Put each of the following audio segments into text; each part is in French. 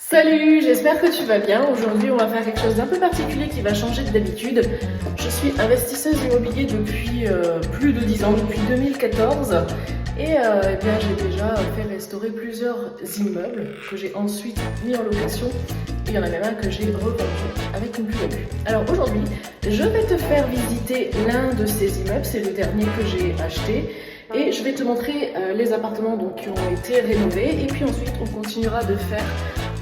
Salut, j'espère que tu vas bien. Aujourd'hui, on va faire quelque chose d'un peu particulier qui va changer de d'habitude. Je suis investisseuse immobilier depuis plus de 10 ans, depuis 2014. Et eh bien, j'ai déjà fait restaurer plusieurs immeubles que j'ai ensuite mis en location. Et il y en a même un que j'ai revendu avec une plus-value. Alors aujourd'hui, je vais te faire visiter l'un de ces immeubles. C'est le dernier que j'ai acheté. Et je vais te montrer les appartements donc, qui ont été rénovés. Et puis ensuite, on continuera de faire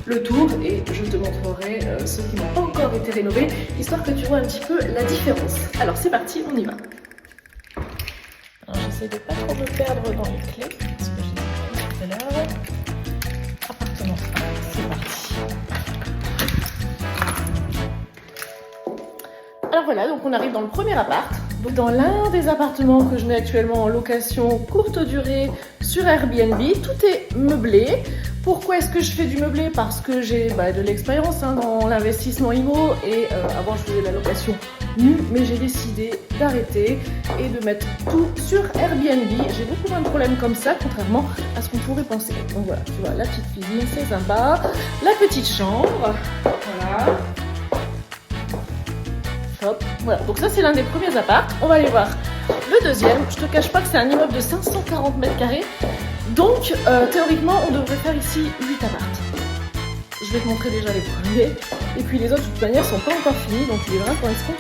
le tour et je te montrerai ceux qui n'ont pas encore été rénovés, histoire que tu vois un petit peu la différence. Alors c'est parti, on y va. Alors j'essaie de pas trop me perdre dans les clés, parce que j'ai dit tout à l'heure. Appartement 1, c'est parti. Alors voilà, donc on arrive dans le premier appart. Donc dans l'un des appartements que je mets actuellement en location courte durée sur Airbnb, tout est meublé. Pourquoi est-ce que je fais du meublé? Parce que j'ai de l'expérience dans l'investissement immo et avant je faisais de la location nue, mais j'ai décidé d'arrêter et de mettre tout sur Airbnb. J'ai beaucoup moins de problèmes comme ça, contrairement à ce qu'on pourrait penser. Donc voilà, tu vois, la petite cuisine, c'est sympa. La petite chambre, voilà. Hop, voilà, donc ça c'est l'un des premiers apparts. On va aller voir le deuxième. Je te cache pas que c'est un immeuble de 540 mètres carrés. Donc théoriquement on devrait faire ici 8 apparts. Je vais te montrer déjà les premiers. Et puis les autres de toute manière sont pas encore finis. Donc tu verras quand ils seront.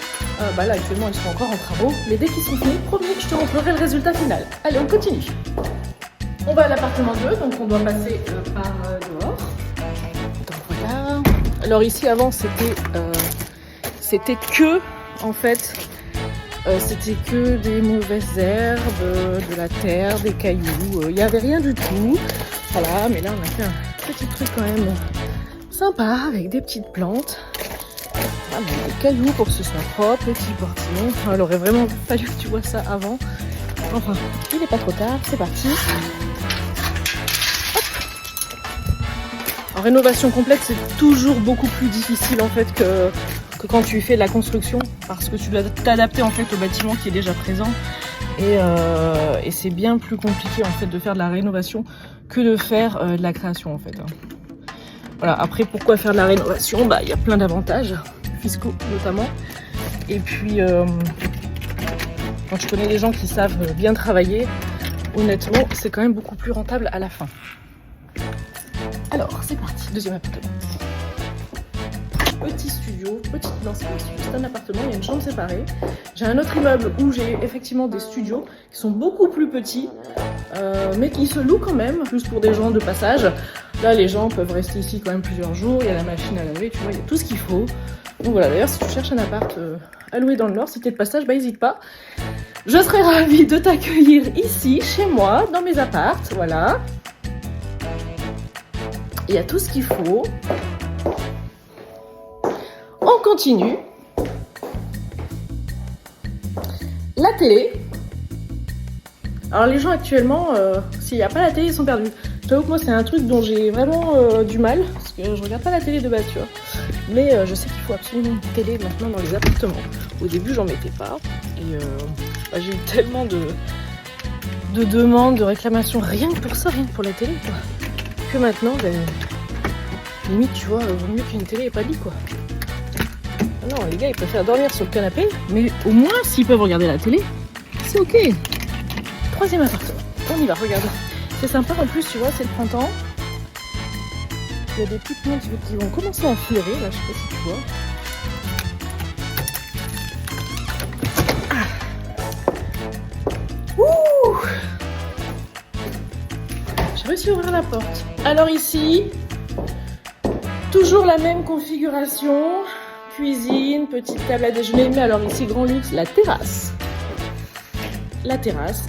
Là actuellement ils sont encore en travaux. Mais dès qu'ils sont finis, promis, je te montrerai le résultat final. Allez, on continue. On va à l'appartement 2, donc on doit passer par dehors. Donc voilà. Alors ici avant c'était que en fait c'était que des mauvaises herbes, de la terre, des cailloux, il n'y avait rien du tout. Voilà, mais là on a fait un petit truc quand même sympa avec des petites plantes. Voilà, des cailloux pour que ce soit propre, les petits portillons. Enfin, il aurait vraiment fallu que tu vois ça avant. Enfin, il n'est pas trop tard, c'est parti. Hop. En rénovation complète, c'est toujours beaucoup plus difficile en fait que quand tu fais de la construction, parce que tu dois t'adapter en fait au bâtiment qui est déjà présent et c'est bien plus compliqué en fait de faire de la rénovation que de faire de la création en fait. Voilà, après pourquoi faire de la rénovation? Il y a plein d'avantages, fiscaux notamment, et puis quand je connais des gens qui savent bien travailler, honnêtement c'est quand même beaucoup plus rentable à la fin. Alors c'est parti, deuxième appartement. Petit studio, c'est un appartement, il y a une chambre séparée. J'ai un autre immeuble où j'ai effectivement des studios qui sont beaucoup plus petits, mais qui se louent quand même, plus pour des gens de passage. Là, les gens peuvent rester ici quand même plusieurs jours, il y a la machine à laver, tu vois, il y a tout ce qu'il faut. Donc voilà, d'ailleurs, si tu cherches un appart à louer dans le Nord, si t'es de passage, n'hésite pas. Je serais ravie de t'accueillir ici, chez moi, dans mes apparts, voilà. Il y a tout ce qu'il faut. On continue. La télé. Alors les gens actuellement, s'il n'y a pas la télé, ils sont perdus. Je t'avoue que moi c'est un truc dont j'ai vraiment du mal, parce que je regarde pas la télé de base, tu vois. Mais je sais qu'il faut absolument une télé maintenant dans les appartements. Au début j'en mettais pas, et j'ai eu tellement de demandes, de réclamations, rien que pour ça, rien que pour la télé, quoi. Que maintenant, limite, tu vois, vaut mieux qu'une télé et pas dit, quoi. Non, les gars, ils préfèrent dormir sur le canapé, mais au moins, s'ils peuvent regarder la télé, c'est ok. Troisième appartement. On y va, regarde. C'est sympa, en plus, tu vois, c'est le printemps. Il y a des petites plantes qui vont commencer à fleurir, là, je sais pas si tu vois. Ah. Ouh! J'ai réussi à ouvrir la porte. Alors ici, toujours la même configuration. Cuisine, petite table à déjeuner, mais alors ici, grand luxe, la terrasse. La terrasse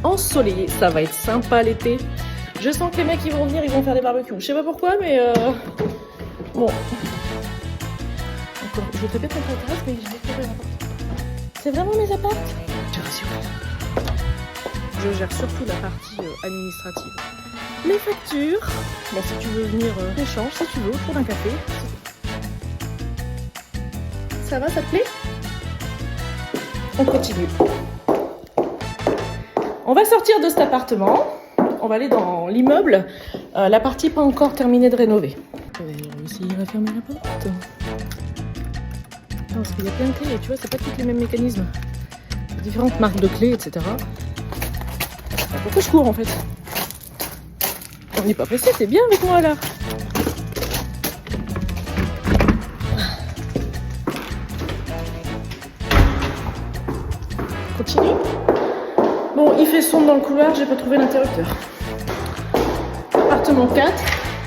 ensoleillée, ça va être sympa l'été. Je sens que les mecs, ils vont venir, ils vont faire des barbecues. Je sais pas pourquoi, mais bon. Encore, je vais taper contre la terrasse, mais je vais ouvrir la porte. C'est vraiment mes apparts? Je rassure. Je gère surtout la partie administrative. Les factures. Bon, si tu veux venir, échange, si tu veux, pour un café. Ça va, ça te plaît? On continue. On va sortir de cet appartement. On va aller dans l'immeuble, la partie pas encore terminée de rénover. Ici, il va fermer la porte. Non, parce qu'il y a plein de clés, tu vois, c'est pas tous les mêmes mécanismes. Différentes marques de clés, etc. Pourquoi je cours en fait? On n'est pas pressé, t'es bien avec moi là. Continue. Bon, il fait sombre dans le couloir, j'ai pas trouvé l'interrupteur. Appartement 4.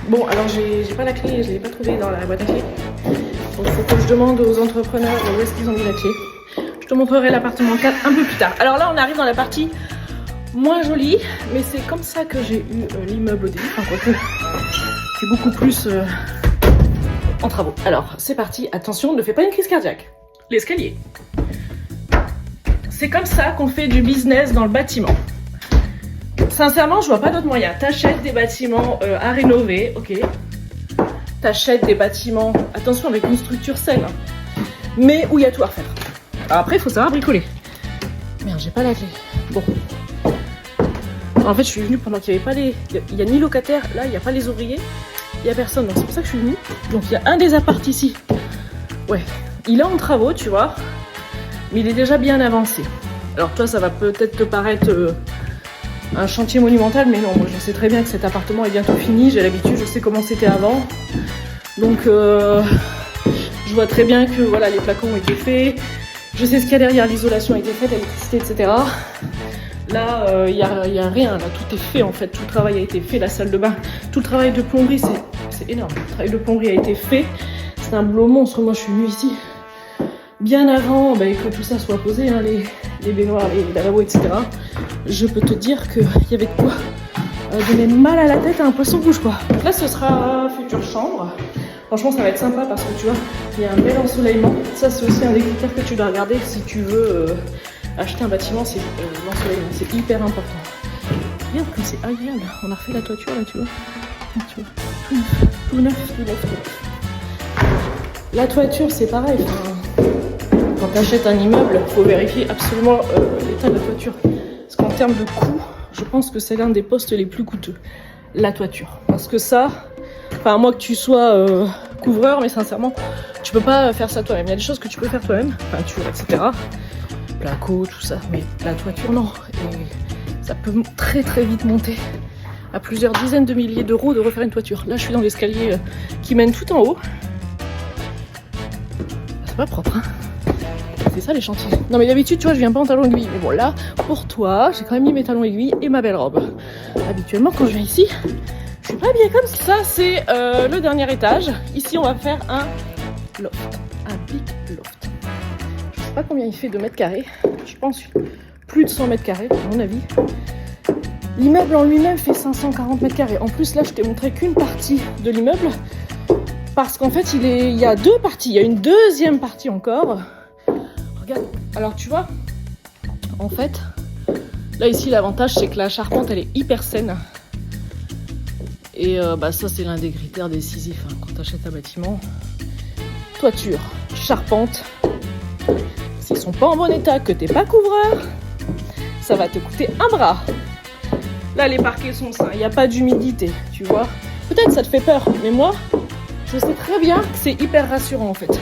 Bon, alors j'ai pas la clé, je l'ai pas trouvée dans la boîte à clés. Donc il faut que je demande aux entrepreneurs où est-ce qu'ils ont mis la clé. Je te montrerai l'appartement 4 un peu plus tard. Alors là, on arrive dans la partie moins jolie, mais c'est comme ça que j'ai eu l'immeuble au début. Enfin, quoique, c'est beaucoup plus en travaux. Alors, c'est parti. Attention, ne fais pas une crise cardiaque. L'escalier. C'est comme ça qu'on fait du business dans le bâtiment. Sincèrement, je vois pas d'autre moyen. T'achètes des bâtiments à rénover, ok. T'achètes des bâtiments, attention, avec une structure saine, hein, mais où il y a tout à refaire. Alors après, il faut savoir bricoler. Merde, j'ai pas la clé. Bon. En fait, je suis venue pendant qu'il n'y avait pas les... Il n'y a ni locataire, là, il n'y a pas les ouvriers. Il n'y a personne, donc c'est pour ça que je suis venue. Donc il y a un des apparts ici. Ouais, il est en travaux, tu vois. Mais il est déjà bien avancé. Alors toi, ça va peut-être te paraître un chantier monumental, mais non, moi je sais très bien que cet appartement est bientôt fini. J'ai l'habitude, je sais comment c'était avant. Donc je vois très bien que voilà, les placards ont été faits. Je sais ce qu'il y a derrière, l'isolation a été faite, l'électricité, etc. Là, il n'y a rien, là, tout est fait en fait, tout le travail a été fait, la salle de bain, tout le travail de plomberie, c'est énorme. Le travail de plomberie a été fait, c'est un boulot monstre. Moi je suis venue ici bien avant que tout ça soit posé, hein, les baignoires, les lavabos, etc. Je peux te dire qu'il y avait de quoi donner mal à la tête à un poisson rouge, quoi. Donc là, ce sera future chambre. Franchement, ça va être sympa parce que tu vois, il y a un bel ensoleillement. Ça, c'est aussi un des critères que tu dois regarder si tu veux acheter un bâtiment, c'est l'ensoleillement. C'est hyper important. Regarde comme c'est agréable. On a refait la toiture là, tu vois. Tu vois, tout neuf. La toiture, c'est pareil. Quand tu achètes un immeuble, il faut vérifier absolument l'état de la toiture. Parce qu'en termes de coût, je pense que c'est l'un des postes les plus coûteux. La toiture. Parce que ça, enfin, à moins que tu sois couvreur, mais sincèrement, tu peux pas faire ça toi-même. Il y a des choses que tu peux faire toi-même, peinture, etc. Placo, tout ça. Mais la toiture, non. Et ça peut très très vite monter à plusieurs dizaines de milliers d'euros de refaire une toiture. Là, je suis dans l'escalier qui mène tout en haut. C'est pas propre, hein. C'est ça les chantiers. Non mais d'habitude, tu vois, je viens pas en talons aiguilles. Mais bon, là, pour toi, j'ai quand même mis mes talons aiguilles et ma belle robe. Habituellement, quand je viens ici, je suis pas habillée comme ça. C'est le dernier étage. Ici, on va faire un loft. Un big loft. Je sais pas combien il fait de mètres carrés. Je pense plus de 100 mètres carrés, à mon avis. L'immeuble en lui-même fait 540 mètres carrés. En plus, là, je t'ai montré qu'une partie de l'immeuble. Parce qu'en fait, il y a deux parties. Il y a une deuxième partie encore. Regarde, alors tu vois, en fait, là ici l'avantage c'est que la charpente elle est hyper saine. Et ça c'est l'un des critères décisifs hein, quand tu achètes un bâtiment. Toiture, charpente, s'ils sont pas en bon état, que t'es pas couvreur, ça va te coûter un bras. Là les parquets sont sains, il n'y a pas d'humidité, tu vois. Peut-être ça te fait peur, mais moi, je sais très bien que c'est hyper rassurant en fait.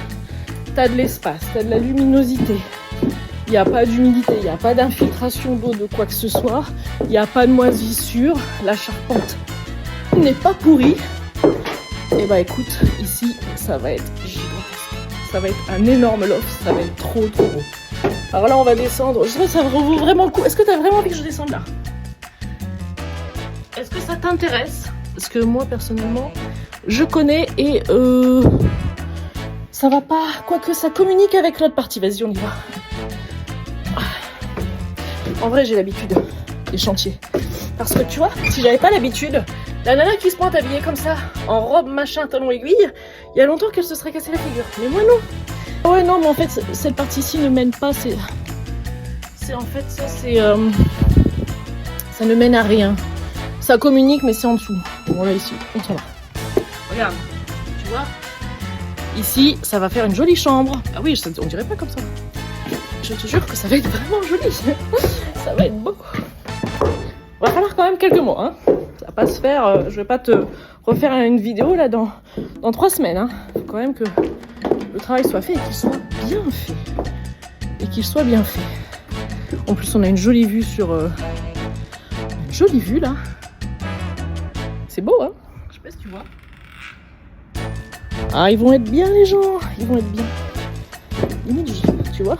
T'as de l'espace, t'as de la luminosité, il n'y a pas d'humidité, il n'y a pas d'infiltration d'eau de quoi que ce soit, il n'y a pas de moisissure, la charpente n'est pas pourrie. Et écoute, ici ça va être gigantesque, ça va être un énorme loft, ça va être trop beau. Alors là on va descendre, je sais pas si ça vaut vraiment le coup, est-ce que t'as vraiment envie que je descende là? Est-ce que ça t'intéresse? Parce que moi personnellement, je connais et ça va pas, quoique ça communique avec l'autre partie. Vas-y, on y va. En vrai, j'ai l'habitude des chantiers. Parce que tu vois, si j'avais pas l'habitude, la nana qui se pointe habillée comme ça, en robe, machin, talon aiguille, il y a longtemps qu'elle se serait cassée la figure. Mais moi non. Ouais, non, mais en fait, cette partie-ci ne mène pas. C'est en fait, ça, c'est. Ça ne mène à rien. Ça communique, mais c'est en dessous. Bon, là, ici, on s'en va. Regarde, tu vois. Ici, ça va faire une jolie chambre. Ah oui, on dirait pas comme ça. Je te jure que ça va être vraiment joli. Ça va être beau. Va falloir quand même quelques mois. Hein. Ça va pas se faire, je vais pas te refaire une vidéo là dans 3 semaines. Hein. Faut quand même que le travail soit fait et qu'il soit bien fait. Et qu'il soit bien fait. En plus, on a une jolie vue sur... une jolie vue là. C'est beau, hein? Je sais pas si tu vois. Ah, ils vont être bien les gens. Ils vont être bien. Limite, tu vois.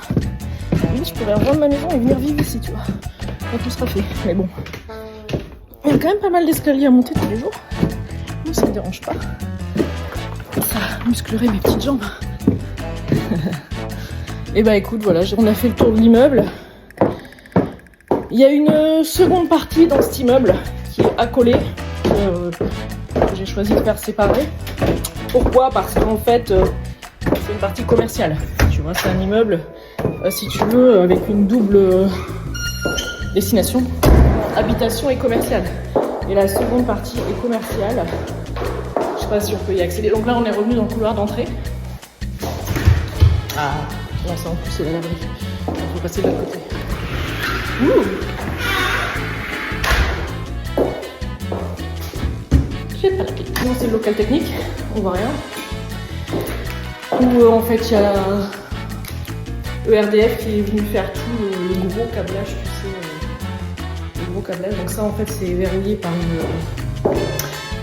Limite, je pourrais revendre ma maison et venir vivre ici, tu vois. Quand tout sera fait. Mais bon. Il y a quand même pas mal d'escaliers à monter tous les jours. Moi, ça me dérange pas. Ça musclerait mes petites jambes. Et bah écoute, voilà, on a fait le tour de l'immeuble. Il y a une seconde partie dans cet immeuble qui est accolée. Que j'ai choisi de faire séparer. Pourquoi? Parce qu'en fait, c'est une partie commerciale. Tu vois, c'est un immeuble, si tu veux, avec une double destination, habitation et commerciale. Et la seconde partie est commerciale. Je sais pas si on peut y accéder. Donc là, on est revenu dans le couloir d'entrée. Ah, là, ça en plus, c'est la laverie. On peut passer de l'autre côté. Ouh! J'ai pas la clé. Non, c'est le local technique. On voit rien. Où en fait, il y a ERDF qui est venu faire tout le gros câblage, tu sais. Le gros câblage. Donc ça, en fait, c'est verrouillé par une...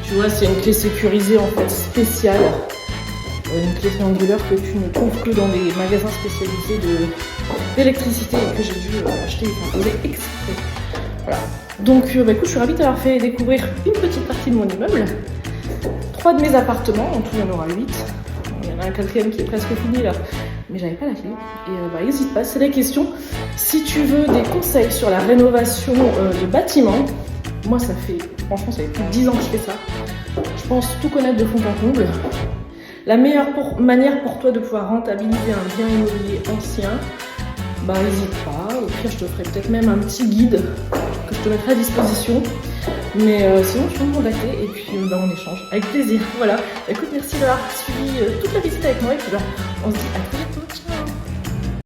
Tu vois, c'est une clé sécurisée, en fait, spéciale. Une clé triangulaire que tu ne trouves que dans des magasins spécialisés d'électricité et que j'ai dû acheter, enfin, poser exprès. Voilà. Donc, bah, écoute, je suis ravie de t'avoir fait découvrir une petite partie de mon immeuble. 3 de mes appartements, en tout, il y en aura 8. Il y en a un 4e qui est presque fini là, mais j'avais pas la clé. Et bah, n'hésite pas, c'est la question. Si tu veux des conseils sur la rénovation de bâtiments, moi, ça fait, franchement, ça fait plus de 10 ans que je fais ça. Je pense tout connaître de fond en comble. La meilleure manière pour toi de pouvoir rentabiliser un bien immobilier ancien, bah n'hésite pas. Au pire, je te ferai peut-être même un petit guide que je te mettrai à disposition. Mais sinon, tu peux me contacter et puis bah, on échange avec plaisir. Voilà. Écoute, merci d'avoir suivi toute la visite avec moi et puis bah, on se dit à très bientôt. Ciao.